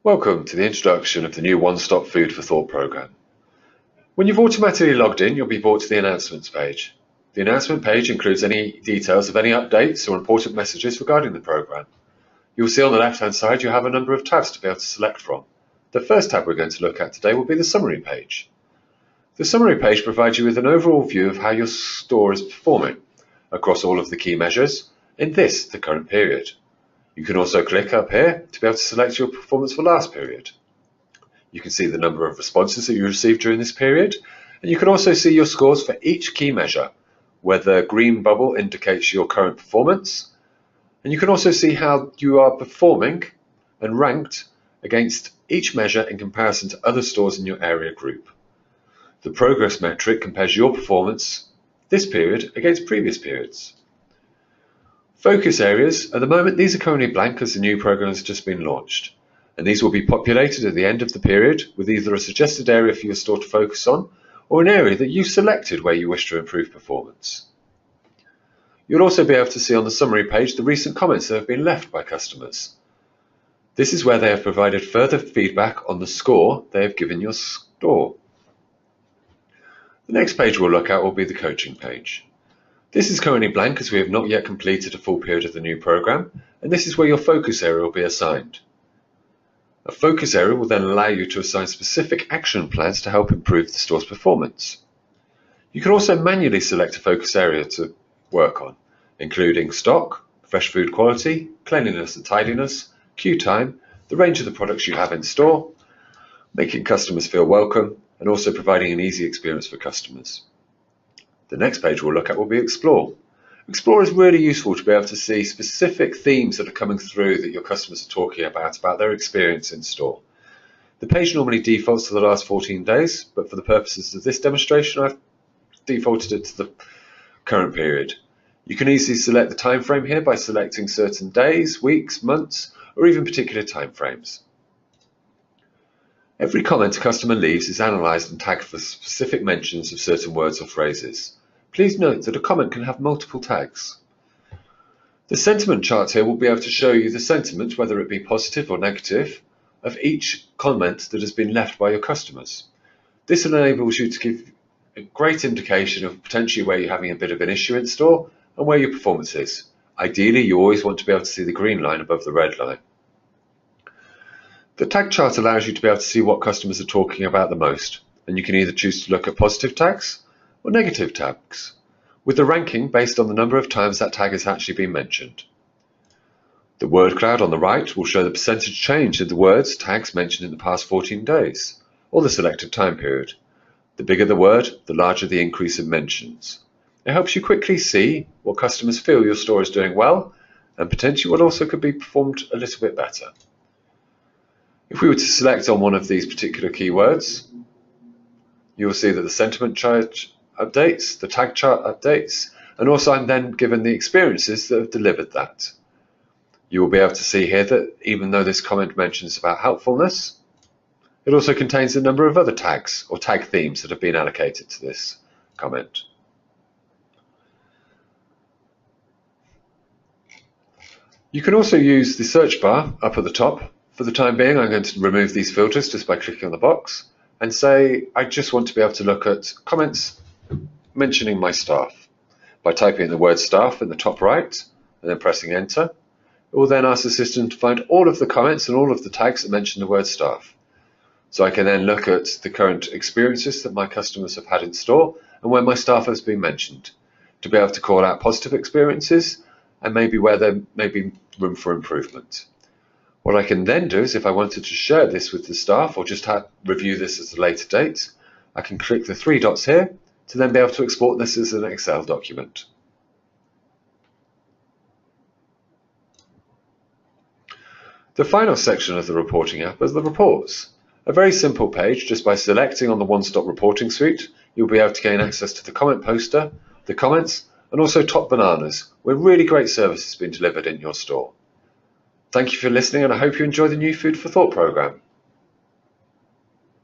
Welcome to the introduction of the new One-Stop Food for Thought program. When you've automatically logged in, you'll be brought to the announcements page. The announcement page includes any details of any updates or important messages regarding the program. You'll see on the left-hand side you have a number of tabs to be able to select from. The first tab we're going to look at today will be the summary page. The summary page provides you with an overall view of how your store is performing across all of the key measures in the current period. You can also click up here to be able to select your performance for last period. You can see the number of responses that you received during this period, and you can also see your scores for each key measure, where the green bubble indicates your current performance, and you can also see how you are performing and ranked against each measure in comparison to other stores in your area group. The progress metric compares your performance this period against previous periods. Focus areas, at the moment these are currently blank as the new program has just been launched, and these will be populated at the end of the period with either a suggested area for your store to focus on or an area that you've selected where you wish to improve performance. You'll also be able to see on the summary page the recent comments that have been left by customers. This is where they have provided further feedback on the score they have given your store. The next page we'll look at will be the coaching page. This is currently blank as we have not yet completed a full period of the new program, and this is where your focus area will be assigned. A focus area will then allow you to assign specific action plans to help improve the store's performance. You can also manually select a focus area to work on, including stock, fresh food quality, cleanliness and tidiness, queue time, the range of the products you have in store, making customers feel welcome, and also providing an easy experience for customers. The next page we'll look at will be Explore. Explore is really useful to be able to see specific themes that are coming through that your customers are talking about their experience in store. The page normally defaults to the last 14 days, but for the purposes of this demonstration I've defaulted it to the current period. You can easily select the time frame here by selecting certain days, weeks, months, or even particular time frames. Every comment a customer leaves is analysed and tagged for specific mentions of certain words or phrases. Please note that a comment can have multiple tags. The sentiment chart here will be able to show you the sentiment, whether it be positive or negative, of each comment that has been left by your customers. This enables you to give a great indication of potentially where you're having a bit of an issue in store and where your performance is. Ideally, you always want to be able to see the green line above the red line. The tag chart allows you to be able to see what customers are talking about the most, and you can either choose to look at positive tags or negative tags, with the ranking based on the number of times that tag has actually been mentioned. The word cloud on the right will show the percentage change in the words tags mentioned in the past 14 days, or the selected time period. The bigger the word, the larger the increase in mentions. It helps you quickly see what customers feel your store is doing well, and potentially what also could be performed a little bit better. If we were to select on one of these particular keywords, you will see that the sentiment chart updates, the tag chart updates, and also I'm then given the experiences that have delivered that. You will be able to see here that even though this comment mentions about helpfulness, it also contains a number of other tags or tag themes that have been allocated to this comment. You can also use the search bar up at the top. For the time being, I'm going to remove these filters just by clicking on the box and say I just want to be able to look at comments mentioning my staff. By typing in the word staff in the top right and then pressing enter, it will then ask the system to find all of the comments and all of the tags that mention the word staff. So I can then look at the current experiences that my customers have had in store and where my staff has been mentioned, to be able to call out positive experiences and maybe where there may be room for improvement. What I can then do is, if I wanted to share this with the staff or just review this at a later date, I can click the three dots here to then be able to export this as an Excel document. The final section of the reporting app is the reports. A very simple page. Just by selecting on the one-stop reporting suite, you'll be able to gain access to the comment poster, the comments, and also Top Bananas, where really great service has been delivered in your store. Thank you for listening, and I hope you enjoy the new Food for Thought program.